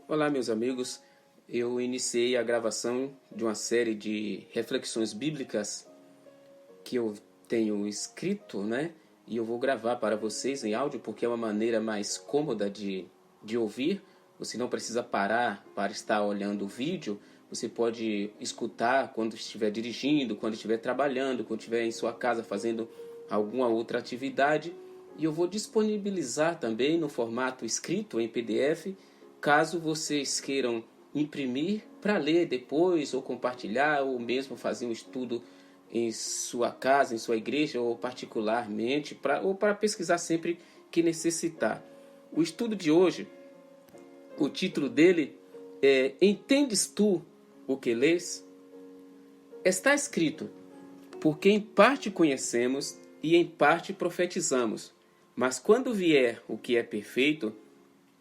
Olá, meus amigos. Eu iniciei a gravação de uma série de reflexões bíblicas que eu tenho escrito, né? E eu vou gravar para vocês em áudio porque é uma maneira mais cômoda de ouvir. Você não precisa parar para estar olhando o vídeo. Você pode escutar quando estiver dirigindo, quando estiver trabalhando, quando estiver em sua casa fazendo alguma outra atividade. E eu vou disponibilizar também no formato escrito em PDF, caso vocês queiram imprimir para ler depois, ou compartilhar, ou mesmo fazer um estudo em sua casa, em sua igreja, ou particularmente, ou para pesquisar sempre que necessitar. O estudo de hoje, o título dele é Entendes tu o que lês? Está escrito, porque em parte conhecemos e em parte profetizamos, mas quando vier o que é perfeito,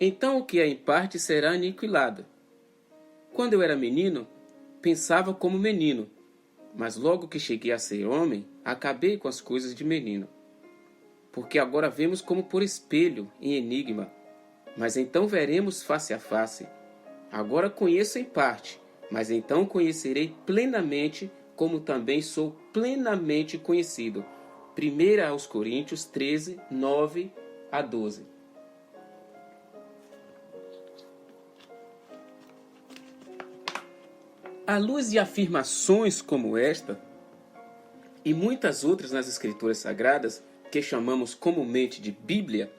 então o que é em parte será aniquilado. Quando eu era menino, pensava como menino, mas logo que cheguei a ser homem, acabei com as coisas de menino. Porque agora vemos como por espelho, em enigma, mas então veremos face a face. Agora conheço em parte, mas então conhecerei plenamente, como também sou plenamente conhecido. 1 aos Coríntios 13, 9 a 12. À luz de afirmações como esta, e muitas outras nas Escrituras Sagradas, que chamamos comumente de Bíblia,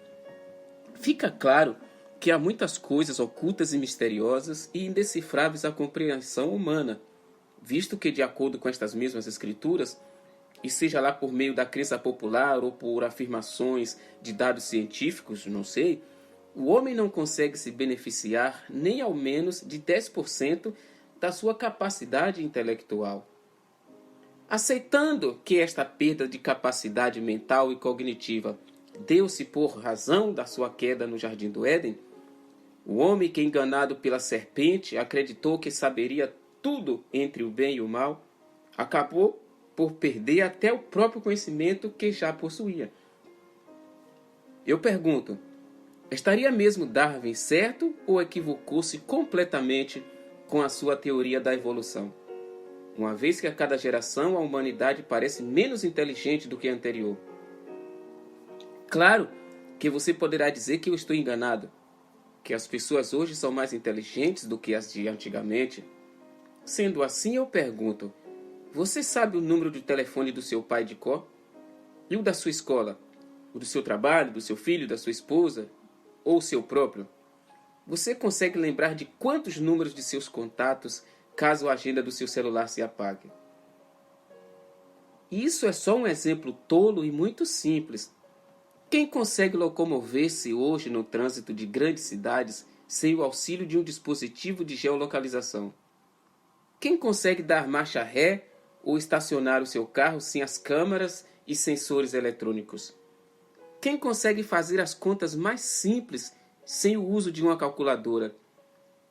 fica claro que há muitas coisas ocultas e misteriosas e indecifráveis à compreensão humana, visto que, de acordo com estas mesmas Escrituras, e seja lá por meio da crença popular ou por afirmações de dados científicos, não sei, o homem não consegue se beneficiar nem ao menos de 10% da sua capacidade intelectual. Aceitando que esta perda de capacidade mental e cognitiva deu-se por razão da sua queda no Jardim do Éden, o homem que, enganado pela serpente, acreditou que saberia tudo entre o bem e o mal, acabou por perder até o próprio conhecimento que já possuía. Eu pergunto, estaria mesmo Darwin certo ou equivocou-se completamente com a sua teoria da evolução? Uma vez que a cada geração a humanidade parece menos inteligente do que a anterior. Claro que você poderá dizer que eu estou enganado, que as pessoas hoje são mais inteligentes do que as de antigamente. Sendo assim, eu pergunto, você sabe o número de telefone do seu pai de cor? E o da sua escola? O do seu trabalho, do seu filho, da sua esposa? Ou o seu próprio? Você consegue lembrar de quantos números de seus contatos caso a agenda do seu celular se apague? Isso é só um exemplo tolo e muito simples. Quem consegue locomover-se hoje no trânsito de grandes cidades sem o auxílio de um dispositivo de geolocalização? Quem consegue dar marcha ré ou estacionar o seu carro sem as câmeras e sensores eletrônicos? Quem consegue fazer as contas mais simples sem o uso de uma calculadora?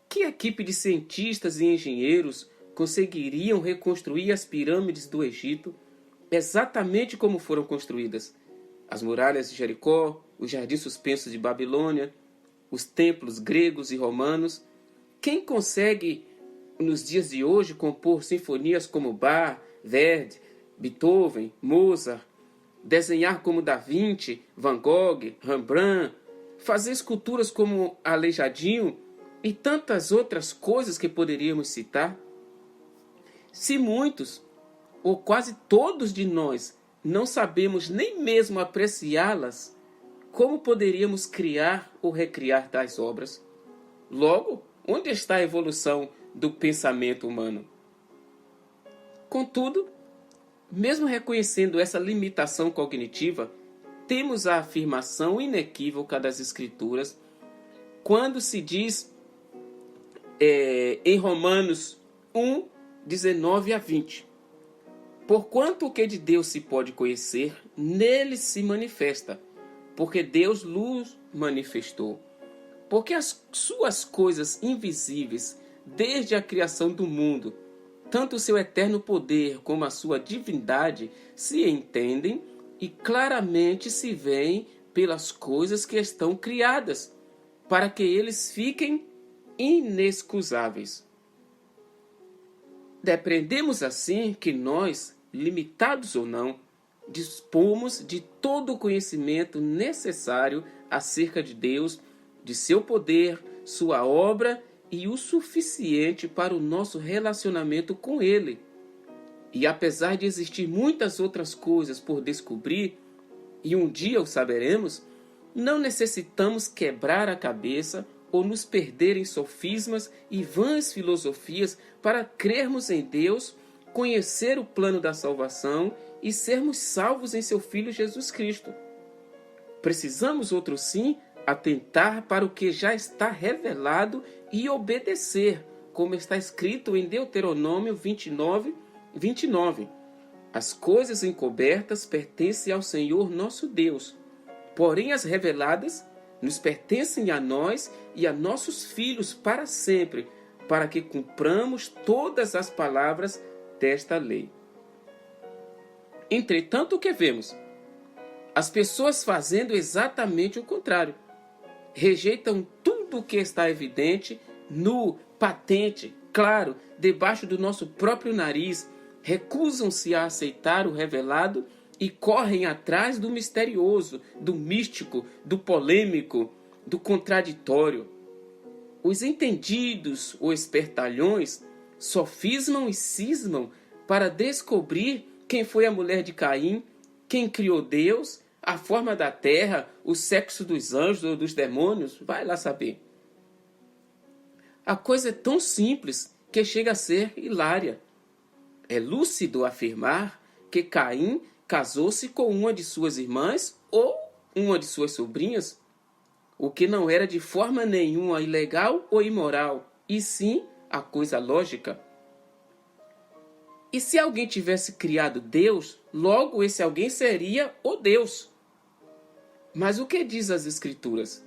Que equipe de cientistas e engenheiros conseguiriam reconstruir as pirâmides do Egito exatamente como foram construídas? As muralhas de Jericó, os jardins suspensos de Babilônia, os templos gregos e romanos? Quem consegue, nos dias de hoje, compor sinfonias como Bach, Verdi, Beethoven, Mozart, desenhar como Da Vinci, Van Gogh, Rembrandt, fazer esculturas como Aleijadinho e tantas outras coisas que poderíamos citar? Se muitos, ou quase todos de nós, não sabemos nem mesmo apreciá-las, como poderíamos criar ou recriar tais obras? Logo, onde está a evolução do pensamento humano? Contudo, mesmo reconhecendo essa limitação cognitiva, temos a afirmação inequívoca das Escrituras quando se diz em Romanos 1, 19 a 20. Porquanto o que de Deus se pode conhecer, nele se manifesta, porque Deus lhes manifestou. Porque as suas coisas invisíveis, desde a criação do mundo, tanto o seu eterno poder como a sua divindade, se entendem e claramente se veem pelas coisas que estão criadas, para que eles fiquem inexcusáveis. Depreendemos assim que nós, limitados ou não, dispomos de todo o conhecimento necessário acerca de Deus, de seu poder, sua obra e o suficiente para o nosso relacionamento com Ele. E apesar de existir muitas outras coisas por descobrir, e um dia o saberemos, não necessitamos quebrar a cabeça ou nos perder em sofismas e vãs filosofias para crermos em Deus, conhecer o plano da salvação e sermos salvos em seu Filho Jesus Cristo. Precisamos, outro sim, atentar para o que já está revelado e obedecer, como está escrito em Deuteronômio 29. As coisas encobertas pertencem ao Senhor nosso Deus, porém as reveladas nos pertencem a nós e a nossos filhos para sempre, para que cumpramos todas as palavras desta lei. Entretanto, o que vemos? As pessoas fazendo exatamente o contrário. Rejeitam tudo o que está evidente, nu, patente, claro, debaixo do nosso próprio nariz, recusam-se a aceitar o revelado e correm atrás do misterioso, do místico, do polêmico, do contraditório. Os entendidos ou espertalhões sofismam e cismam para descobrir quem foi a mulher de Caim, quem criou Deus, a forma da terra, o sexo dos anjos ou dos demônios, vai lá saber. A coisa é tão simples que chega a ser hilária. É lúcido afirmar que Caim casou-se com uma de suas irmãs ou uma de suas sobrinhas, o que não era de forma nenhuma ilegal ou imoral, e sim a coisa lógica. E se alguém tivesse criado Deus, logo esse alguém seria o Deus. Mas o que diz as Escrituras?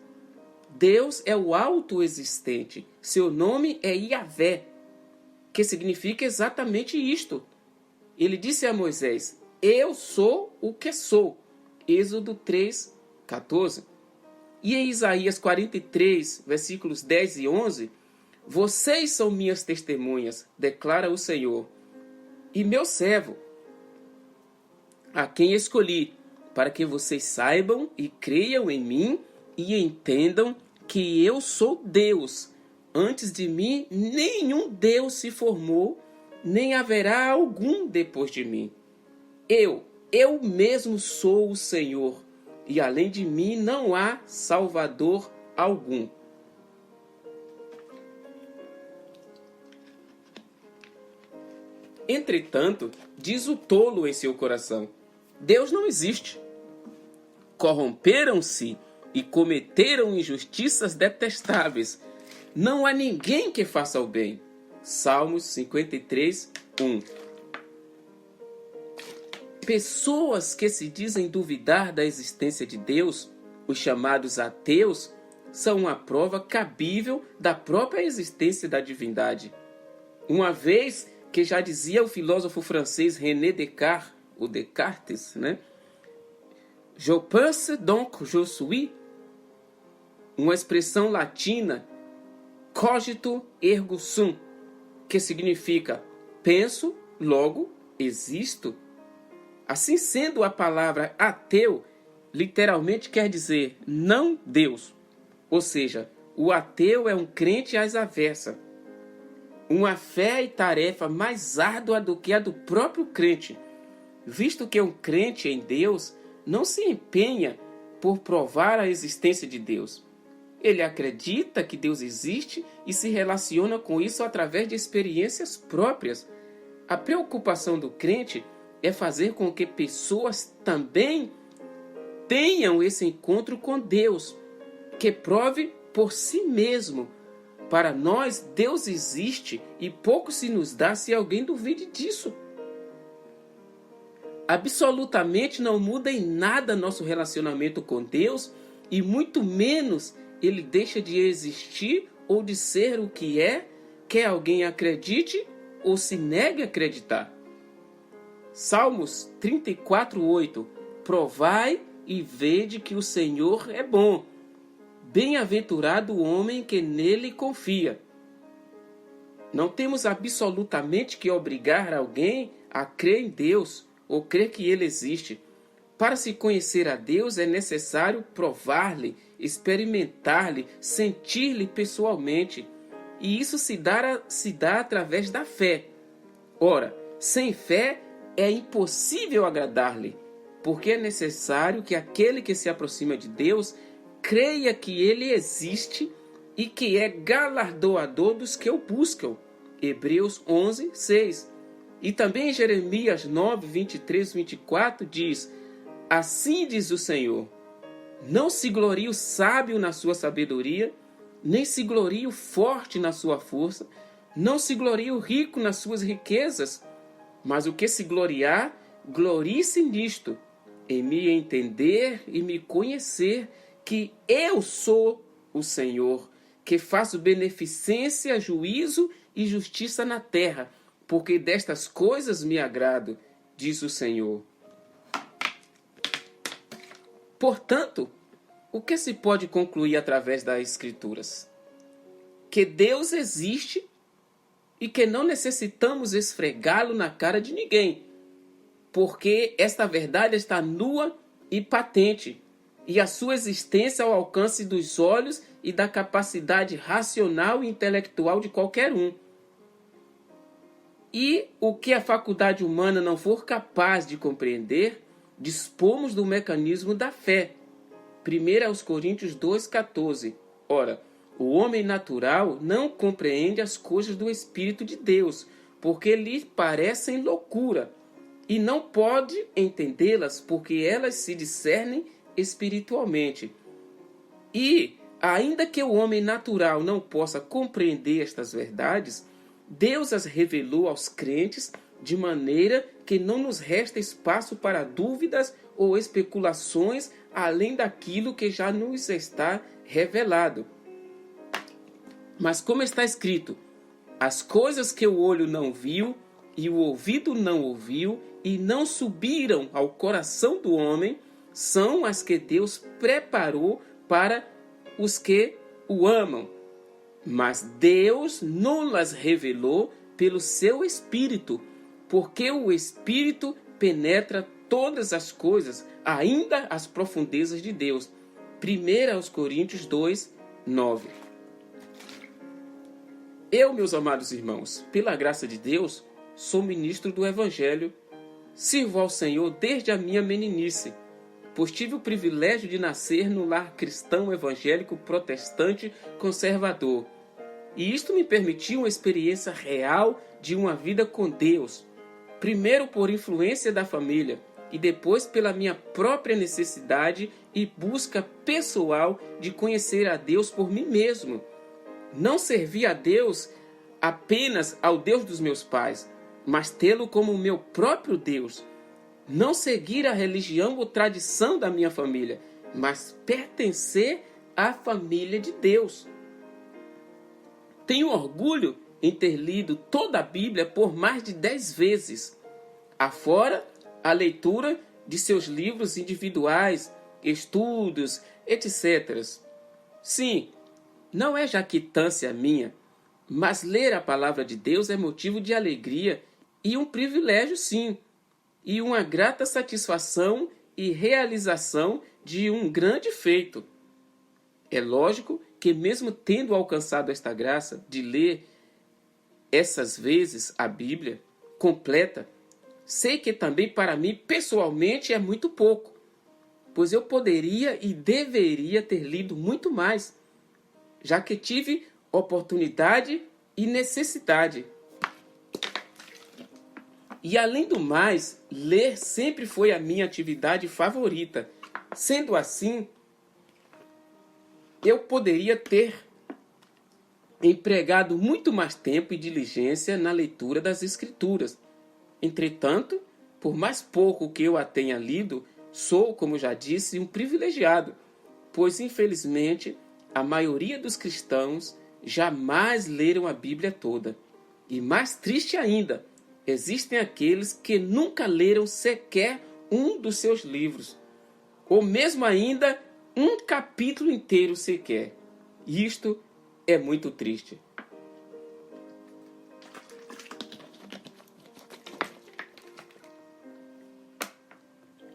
Deus é o autoexistente, seu nome é Yahvé, que significa exatamente isto. Ele disse a Moisés: eu sou o que sou. Êxodo 3:14. E em Isaías 43, versículos 10 e 11, vocês são minhas testemunhas, declara o Senhor, e meu servo, a quem escolhi, para que vocês saibam e creiam em mim e entendam que eu sou Deus. Antes de mim, nenhum Deus se formou, nem haverá algum depois de mim. Eu mesmo sou o Senhor, e além de mim não há Salvador algum. Entretanto, diz o tolo em seu coração: Deus não existe. Corromperam-se e cometeram injustiças detestáveis. Não há ninguém que faça o bem. Salmos 53:1. Pessoas que se dizem duvidar da existência de Deus, os chamados ateus, são uma prova cabível da própria existência da divindade. Uma vez que já dizia o filósofo francês René Descartes, o Descartes, né? Je pense donc je suis, uma expressão latina, cogito ergo sum, que significa penso, logo existo. Assim sendo, a palavra ateu literalmente quer dizer não Deus. Ou seja, o ateu é um crente às avessas. Uma fé e tarefa mais árdua do que a do próprio crente, visto que um crente em Deus não se empenha por provar a existência de Deus. Ele acredita que Deus existe e se relaciona com isso através de experiências próprias. A preocupação do crente é fazer com que pessoas também tenham esse encontro com Deus, que prove por si mesmo. Para nós, Deus existe e pouco se nos dá se alguém duvide disso. Absolutamente não muda em nada nosso relacionamento com Deus e muito menos ele deixa de existir ou de ser o que é, quer alguém acredite ou se negue a acreditar. Salmos 34:8. Provai e vede que o Senhor é bom. Bem-aventurado o homem que nele confia. Não temos absolutamente que obrigar alguém a crer em Deus ou crer que Ele existe. Para se conhecer a Deus é necessário provar-lhe, experimentar-lhe, sentir-lhe pessoalmente. E isso se dá através da fé. Ora, sem fé é impossível agradar-lhe, porque é necessário que aquele que se aproxima de Deus creia que Ele existe e que é galardoador dos que o buscam. Hebreus 11, 6. E também em Jeremias 9, 23, 24 diz: assim diz o Senhor, não se glorie o sábio na sua sabedoria, nem se glorie o forte na sua força, não se glorie o rico nas suas riquezas, mas o que se gloriar, glorie-se nisto, em me entender e me conhecer que eu sou o Senhor, que faço beneficência, juízo e justiça na terra, porque destas coisas me agrado, diz o Senhor. Portanto, o que se pode concluir através das Escrituras? Que Deus existe e que não necessitamos esfregá-lo na cara de ninguém, porque esta verdade está nua e patente, e a sua existência ao alcance dos olhos e da capacidade racional e intelectual de qualquer um. E o que a faculdade humana não for capaz de compreender, dispomos do mecanismo da fé. 1 Coríntios 2,14. Ora, o homem natural não compreende as coisas do Espírito de Deus, porque lhe parecem loucura, e não pode entendê-las, porque elas se discernem espiritualmente. E, ainda que o homem natural não possa compreender estas verdades, Deus as revelou aos crentes de maneira que não nos resta espaço para dúvidas ou especulações além daquilo que já nos está revelado. Mas como está escrito, as coisas que o olho não viu e o ouvido não ouviu e não subiram ao coração do homem, são as que Deus preparou para os que o amam. Mas Deus não las revelou pelo seu Espírito, porque o Espírito penetra todas as coisas, ainda as profundezas de Deus. 1 Coríntios 2, 9. Eu, meus amados irmãos, pela graça de Deus, sou ministro do Evangelho. Sirvo ao Senhor desde a minha meninice, pois tive o privilégio de nascer no lar cristão evangélico protestante conservador. E isto me permitiu uma experiência real de uma vida com Deus, primeiro por influência da família e depois pela minha própria necessidade e busca pessoal de conhecer a Deus por mim mesmo. Não servir a Deus apenas ao Deus dos meus pais, mas tê-lo como meu próprio Deus. Não seguir a religião ou tradição da minha família, mas pertencer à família de Deus. Tenho orgulho em ter lido toda a Bíblia por mais de 10 vezes, afora a leitura de seus livros individuais, estudos, etc. Sim, não é jactância minha, mas ler a palavra de Deus é motivo de alegria e um privilégio, sim, e uma grata satisfação e realização de um grande feito. É lógico que mesmo tendo alcançado esta graça de ler essas vezes a Bíblia completa, sei que também para mim pessoalmente é muito pouco, pois eu poderia e deveria ter lido muito mais, já que tive oportunidade e necessidade. E além do mais, ler sempre foi a minha atividade favorita. Sendo assim, eu poderia ter empregado muito mais tempo e diligência na leitura das Escrituras. Entretanto, por mais pouco que eu a tenha lido, sou, como já disse, um privilegiado, pois infelizmente a maioria dos cristãos jamais leram a Bíblia toda. E mais triste ainda, existem aqueles que nunca leram sequer um dos seus livros, ou mesmo ainda um capítulo inteiro sequer. Isto é muito triste.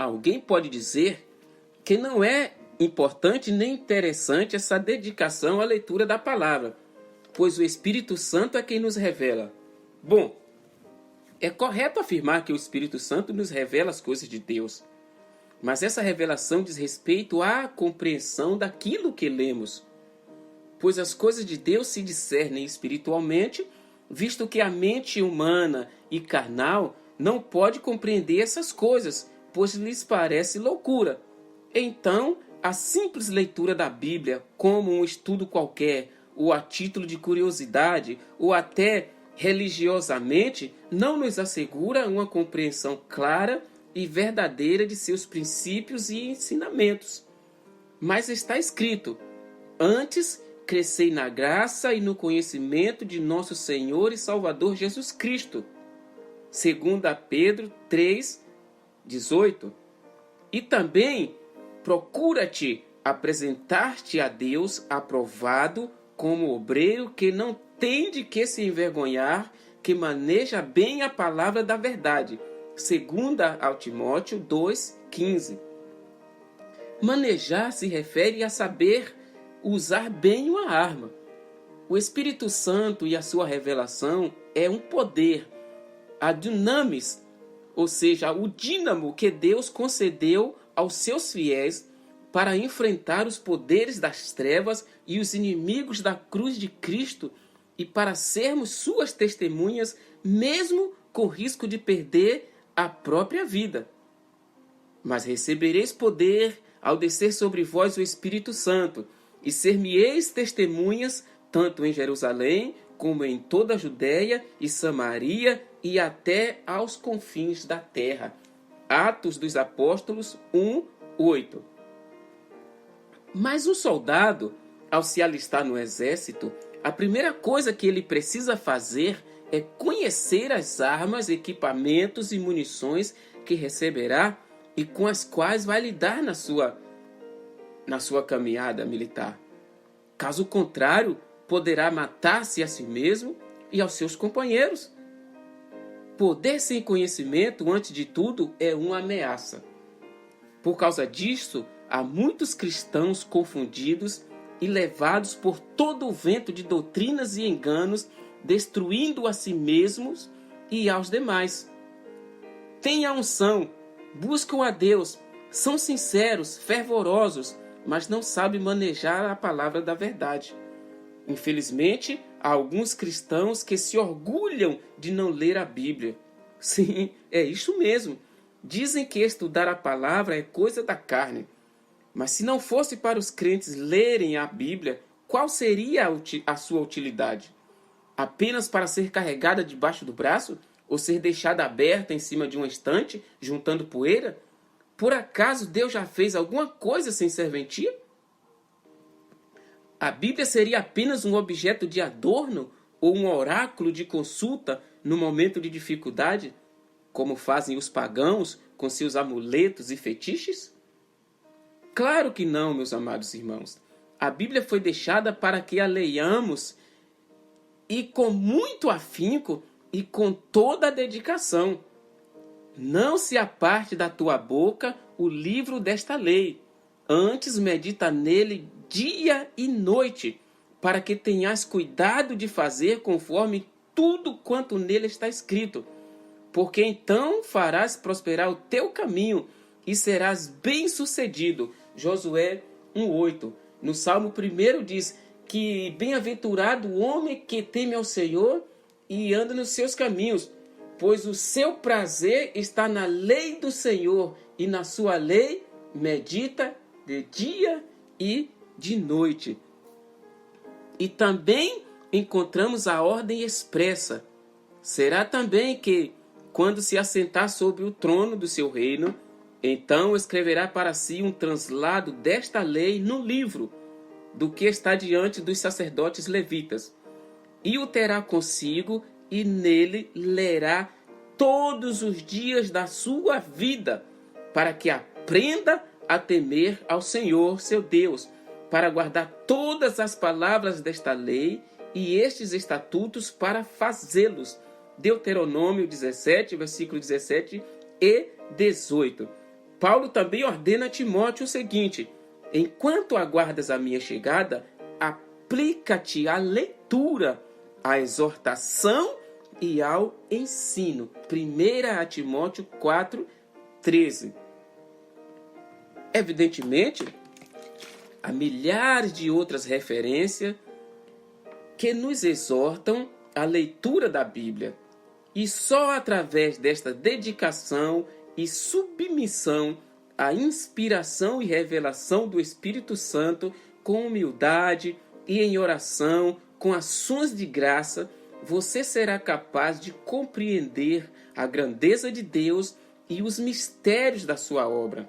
alguém pode dizer que não é importante nem interessante essa dedicação à leitura da palavra, pois o Espírito Santo é quem nos revela. Bom, é correto afirmar que o Espírito Santo nos revela as coisas de Deus, mas essa revelação diz respeito à compreensão daquilo que lemos, pois as coisas de Deus se discernem espiritualmente, visto que a mente humana e carnal não pode compreender essas coisas, pois lhes parece loucura. Então, a simples leitura da Bíblia, como um estudo qualquer, ou a título de curiosidade, ou até religiosamente, não nos assegura uma compreensão clara e verdadeira de seus princípios e ensinamentos. Mas está escrito: antes crescei na graça e no conhecimento de nosso Senhor e Salvador Jesus Cristo. 2 Pedro 3:18. E também procura-te apresentar-te a Deus aprovado como obreiro que não tem de que se envergonhar, que maneja bem a palavra da verdade. 2 Timóteo 2:15. Manejar se refere a saber usar bem uma arma. O Espírito Santo e a sua revelação é um poder, a dunamis, ou seja, o dínamo que Deus concedeu aos seus fiéis para enfrentar os poderes das trevas e os inimigos da cruz de Cristo e para sermos suas testemunhas, mesmo com risco de perder a própria vida. Mas recebereis poder ao descer sobre vós o Espírito Santo, e ser-me-eis testemunhas, tanto em Jerusalém, como em toda a Judéia e Samaria, e até aos confins da terra. Atos dos Apóstolos 1:8. Mas o soldado, ao se alistar no exército, a primeira coisa que ele precisa fazer é conhecer as armas, equipamentos e munições que receberá e com as quais vai lidar na sua caminhada militar. Caso contrário, poderá matar-se a si mesmo e aos seus companheiros. Poder sem conhecimento, antes de tudo, é uma ameaça. Por causa disso, há muitos cristãos confundidos e levados por todo o vento de doutrinas e enganos, destruindo a si mesmos e aos demais. Têm a unção, buscam a Deus, são sinceros, fervorosos, mas não sabem manejar a palavra da verdade. Infelizmente, há alguns cristãos que se orgulham de não ler a Bíblia. Sim, é isso mesmo. Dizem que estudar a palavra é coisa da carne. Mas se não fosse para os crentes lerem a Bíblia, qual seria a sua utilidade? Apenas para ser carregada debaixo do braço? Ou ser deixada aberta em cima de uma estante, juntando poeira? Por acaso Deus já fez alguma coisa sem serventia? A Bíblia seria apenas um objeto de adorno ou um oráculo de consulta no momento de dificuldade, como fazem os pagãos com seus amuletos e fetiches? Claro que não, meus amados irmãos. A Bíblia foi deixada para que a leiamos e com muito afinco e com toda a dedicação. Não se aparte da tua boca o livro desta lei. Antes medita nele dia e noite, para que tenhas cuidado de fazer conforme tudo quanto nele está escrito. Porque então farás prosperar o teu caminho e serás bem-sucedido. Josué 1:8. No Salmo 1 diz que bem-aventurado o homem que teme ao Senhor e anda nos seus caminhos, pois o seu prazer está na lei do Senhor, e na sua lei medita de dia e de noite. E também encontramos a ordem expressa. Será também que, quando se assentar sobre o trono do seu reino, então escreverá para si um translado desta lei no livro, do que está diante dos sacerdotes levitas, e o terá consigo, e nele lerá todos os dias da sua vida, para que aprenda a temer ao Senhor seu Deus, para guardar todas as palavras desta lei e estes estatutos para fazê-los. Deuteronômio 17, versículo 17 e 18. Paulo também ordena a Timóteo o seguinte: enquanto aguardas a minha chegada, aplica-te à leitura, à exortação e ao ensino. 1 Timóteo 4:13. Evidentemente, há milhares de outras referências que nos exortam à leitura da Bíblia. E só através desta dedicação e submissão à inspiração e revelação do Espírito Santo, com humildade e em oração, com ações de graça, você será capaz de compreender a grandeza de Deus e os mistérios da sua obra.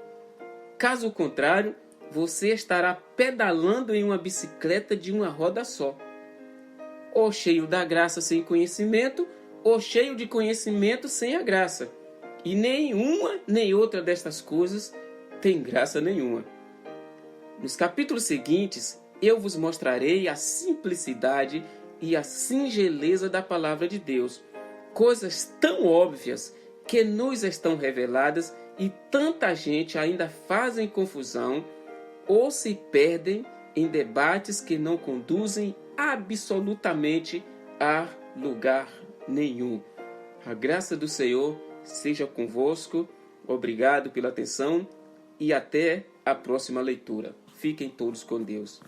Caso contrário, você estará pedalando em uma bicicleta de uma roda só. Ou cheio da graça sem conhecimento, ou cheio de conhecimento sem a graça. E nenhuma nem outra destas coisas tem graça nenhuma. Nos capítulos seguintes, eu vos mostrarei a simplicidade e a singeleza da palavra de Deus. Coisas tão óbvias que nos estão reveladas e tanta gente ainda fazem confusão ou se perdem em debates que não conduzem absolutamente a lugar nenhum. A graça do Senhor seja convosco. Obrigado pela atenção e até a próxima leitura. Fiquem todos com Deus.